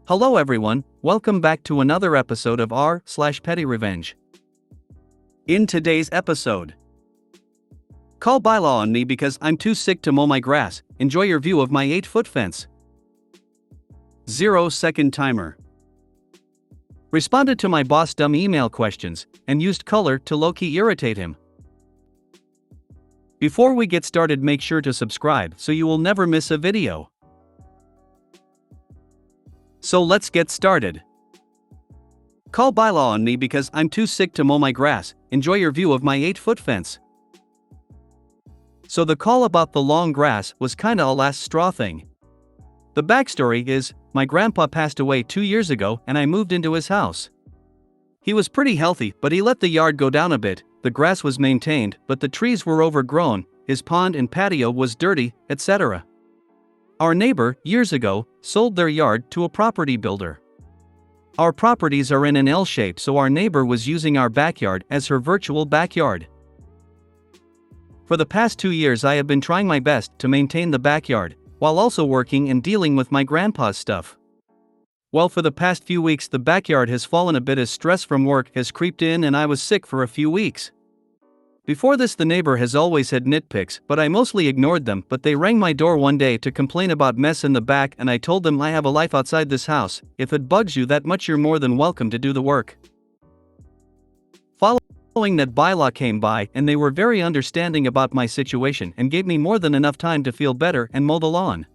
Hello everyone, welcome back to another episode of r/PettyRevenge. In today's episode, call bylaw on me because I'm too sick to mow my grass. Enjoy your view of my 8-foot fence. 0-second timer. Responded to my boss' dumb email questions and used color to low-key irritate him. Before we get started, make sure to subscribe so you will never miss a video. So let's get started. Call bylaw on me because I'm too sick to mow my grass. Enjoy your view of my 8-foot fence. So the call about the long grass was kinda a last straw thing. The backstory is, my grandpa passed away 2 years ago and I moved into his house. He was pretty healthy, but he let the yard go down a bit. The grass was maintained, but the trees were overgrown, his pond and patio was dirty, etc. Our neighbor, years ago, sold their yard to a property builder. Our properties are in an L shape, so our neighbor was using our backyard as her virtual backyard. For the past 2 years I have been trying my best to maintain the backyard, while also working and dealing with my grandpa's stuff. Well, for the past few weeks the backyard has fallen a bit as stress from work has creeped in and I was sick for a few weeks. Before this the neighbor has always had nitpicks, but I mostly ignored them. But they rang my door one day to complain about mess in the back and I told them I have a life outside this house. If it bugs you that much you're more than welcome to do the work. Following that, bylaw came by and they were very understanding about my situation and gave me more than enough time to feel better and mow the lawn.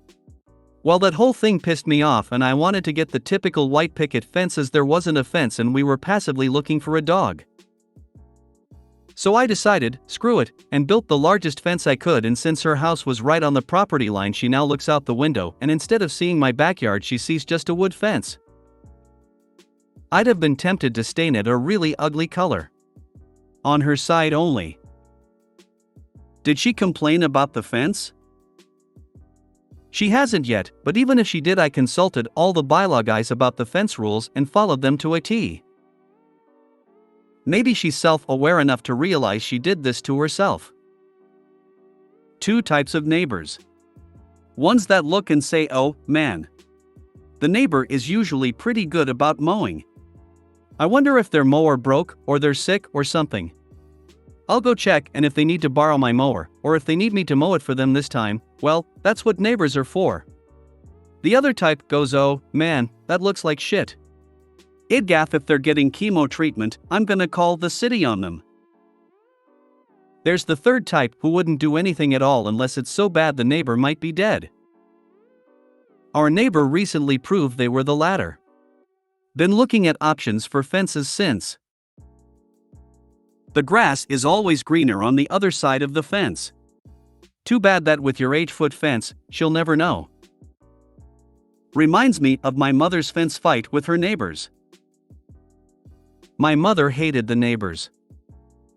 Well, that whole thing pissed me off and I wanted to get the typical white picket fence as there wasn't a fence and we were passively looking for a dog. So I decided, screw it, and built the largest fence I could. And since her house was right on the property line, she now looks out the window and instead of seeing my backyard she sees just a wood fence. I'd have been tempted to stain it a really ugly color. On her side only. Did she complain about the fence? She hasn't yet, but even if she did, I consulted all the bylaw guys about the fence rules and followed them to a T. Maybe she's self-aware enough to realize she did this to herself. 2 types of neighbors. Ones that look and say, oh, man. The neighbor is usually pretty good about mowing. I wonder if their mower broke, or they're sick, or something. I'll go check, and if they need to borrow my mower, or if they need me to mow it for them this time, well, that's what neighbors are for. The other type goes, oh, man, that looks like shit. I'd gaff if they're getting chemo treatment. I'm gonna call the city on them. There's the third type who wouldn't do anything at all unless it's so bad the neighbor might be dead. Our neighbor recently proved they were the latter. Been looking at options for fences since. The grass is always greener on the other side of the fence. Too bad that with your 8-foot fence, she'll never know. Reminds me of my mother's fence fight with her neighbors. My mother hated the neighbors.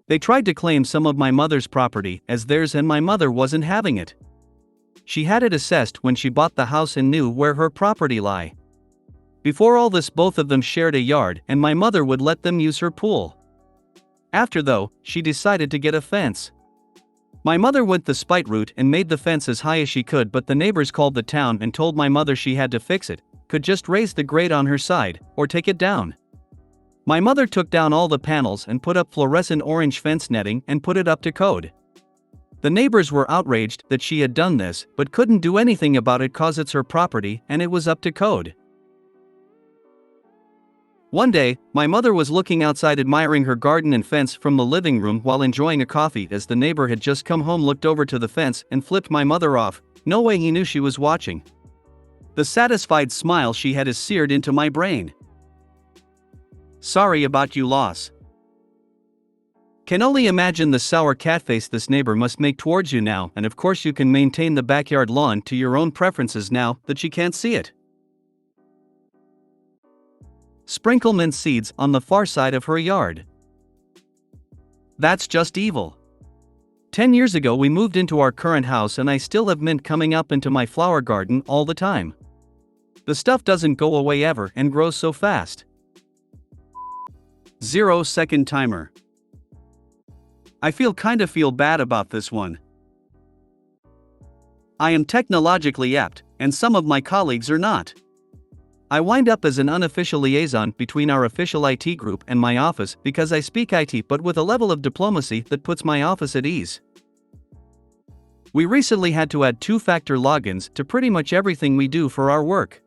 They tried to claim some of my mother's property as theirs and my mother wasn't having it. She had it assessed when she bought the house and knew where her property lay. Before all this both of them shared a yard and my mother would let them use her pool. After though, she decided to get a fence. My mother went the spite route and made the fence as high as she could, but the neighbors called the town and told my mother she had to fix it, could just raise the grate on her side, or take it down. My mother took down all the panels and put up fluorescent orange fence netting and put it up to code. The neighbors were outraged that she had done this, but couldn't do anything about it cause it's her property and it was up to code. One day, my mother was looking outside admiring her garden and fence from the living room while enjoying a coffee as the neighbor had just come home, looked over to the fence and flipped my mother off. No way he knew she was watching. The satisfied smile she had is seared into my brain. Sorry about you, loss. Can only imagine the sour cat face this neighbor must make towards you now, and of course you can maintain the backyard lawn to your own preferences now that she can't see it. Sprinkle mint seeds on the far side of her yard. That's just evil. 10 years ago we moved into our current house and I still have mint coming up into my flower garden all the time. The stuff doesn't go away ever and grows so fast. 0-second timer. I feel bad about this one. I am technologically apt, and some of my colleagues are not. I wind up as an unofficial liaison between our official IT group and my office because I speak IT but with a level of diplomacy that puts my office at ease. We recently had to add two-factor logins to pretty much everything we do for our work.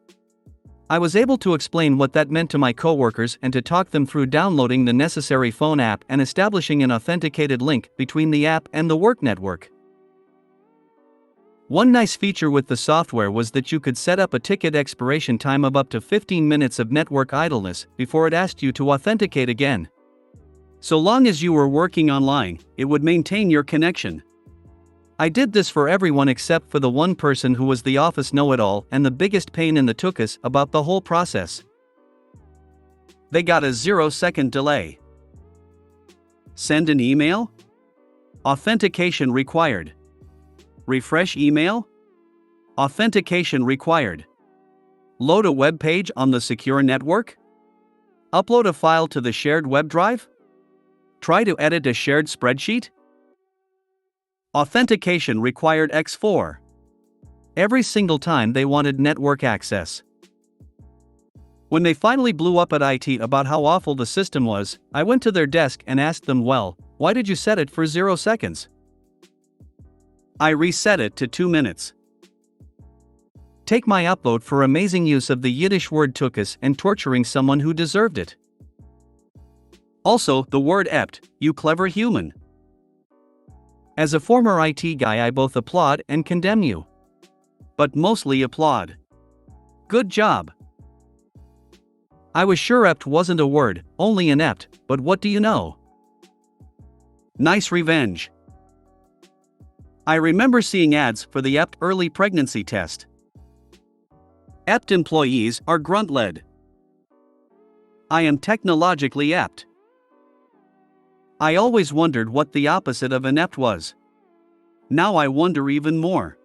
I was able to explain what that meant to my coworkers and to talk them through downloading the necessary phone app and establishing an authenticated link between the app and the work network. One nice feature with the software was that you could set up a ticket expiration time of up to 15 minutes of network idleness before it asked you to authenticate again. So long as you were working online, it would maintain your connection. I did this for everyone except for the one person who was the office know-it-all and the biggest pain in the tuchus about the whole process. They got a 0-second delay. Send an email? Authentication required. Refresh email? Authentication required. Load a web page on the secure network? Upload a file to the shared web drive? Try to edit a shared spreadsheet? Authentication required X4. Every single time they wanted network access. When they finally blew up at IT about how awful the system was, I went to their desk and asked them, well, why did you set it for 0 seconds? I reset it to 2 minutes. Take my upload for amazing use of the Yiddish word tuchus and torturing someone who deserved it. Also, the word ept, you clever human. As a former IT guy, I both applaud and condemn you. But mostly applaud. Good job. I was sure ept wasn't a word, only an ept, but what do you know? Nice revenge. I remember seeing ads for the ept early pregnancy test. Ept employees are grunt-led. I am technologically ept. I always wondered what the opposite of inept was. Now I wonder even more.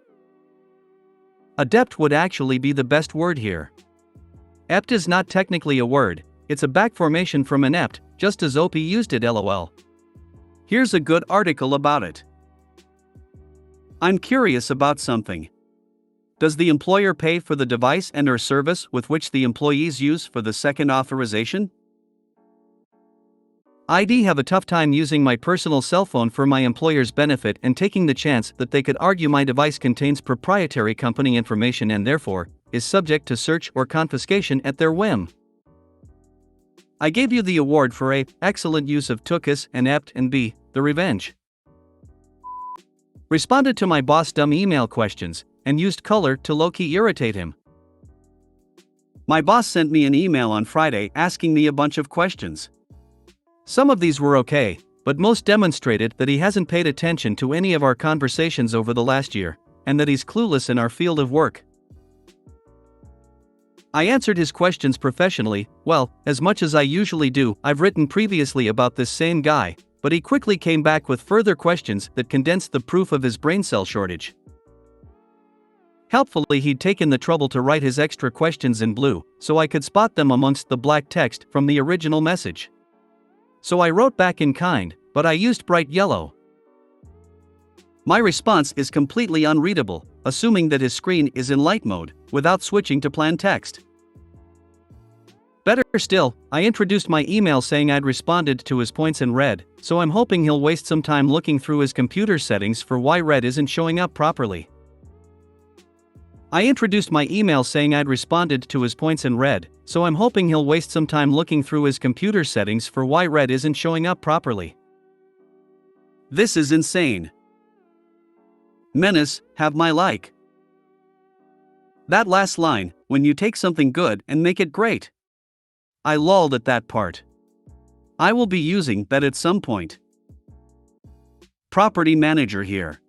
Adept would actually be the best word here. Ept is not technically a word, it's a back formation from inept, just as OP used it lol. Here's a good article about it. I'm curious about something. Does the employer pay for the device and/or service with which the employees use for the second authorization? I'd have a tough time using my personal cell phone for my employer's benefit and taking the chance that they could argue my device contains proprietary company information and therefore is subject to search or confiscation at their whim. I gave you the award for A, excellent use of tuchus and ept, and B, the revenge. Responded to my boss' dumb email questions and used color to low-key irritate him. My boss sent me an email on Friday asking me a bunch of questions. Some of these were okay, but most demonstrated that he hasn't paid attention to any of our conversations over the last year, and that he's clueless in our field of work. I answered his questions professionally, well, as much as I usually do. I've written previously about this same guy, but he quickly came back with further questions that condensed the proof of his brain cell shortage. Helpfully, he'd taken the trouble to write his extra questions in blue, so I could spot them amongst the black text from the original message. So I wrote back in kind, but I used bright yellow. My response is completely unreadable, assuming that his screen is in light mode, without switching to plain text. Better still, I introduced my email saying I'd responded to his points in red, so I'm hoping he'll waste some time looking through his computer settings for why red isn't showing up properly. I introduced my email saying I'd responded to his points in red, so I'm hoping he'll waste some time looking through his computer settings for why red isn't showing up properly. This is insane. Menace, have my like. That last line, when you take something good and make it great. I lolled at that part. I will be using that at some point. Property manager here.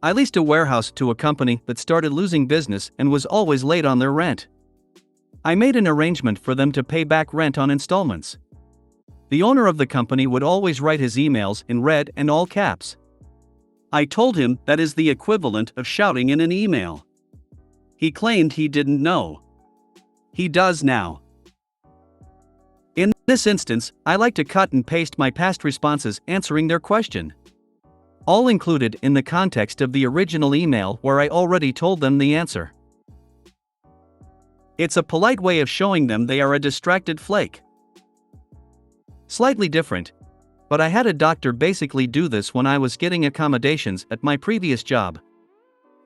I leased a warehouse to a company that started losing business and was always late on their rent. I made an arrangement for them to pay back rent on installments. The owner of the company would always write his emails in red and all caps. I told him that is the equivalent of shouting in an email. He claimed he didn't know. He does now. In this instance, I like to cut and paste my past responses answering their question. All included in the context of the original email where I already told them the answer. It's a polite way of showing them they are a distracted flake. Slightly different, but I had a doctor basically do this when I was getting accommodations at my previous job.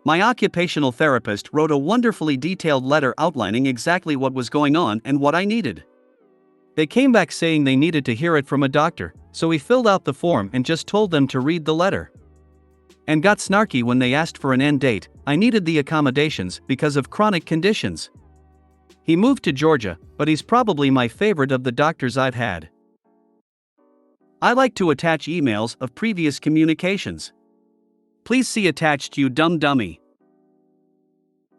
My occupational therapist wrote a wonderfully detailed letter outlining exactly what was going on and what I needed. They came back saying they needed to hear it from a doctor, so we filled out the form and just told them to read the letter. And got snarky when they asked for an end date. I needed the accommodations because of chronic conditions. He moved to Georgia, but he's probably my favorite of the doctors I've had. I like to attach emails of previous communications. Please see attached, you dumb dummy.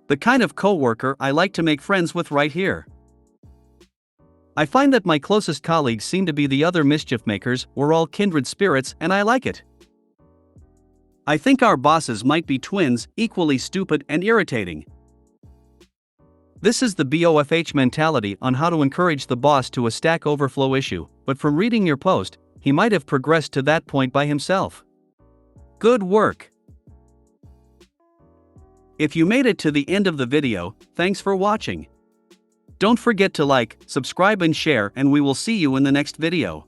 The kind of coworker I like to make friends with right here. I find that my closest colleagues seem to be the other mischief makers. We're all kindred spirits and I like it. I think our bosses might be twins, equally stupid and irritating. This is the BOFH mentality on how to encourage the boss to a Stack Overflow issue, but from reading your post, he might have progressed to that point by himself. Good work! If you made it to the end of the video, thanks for watching. Don't forget to like, subscribe and share, and we will see you in the next video.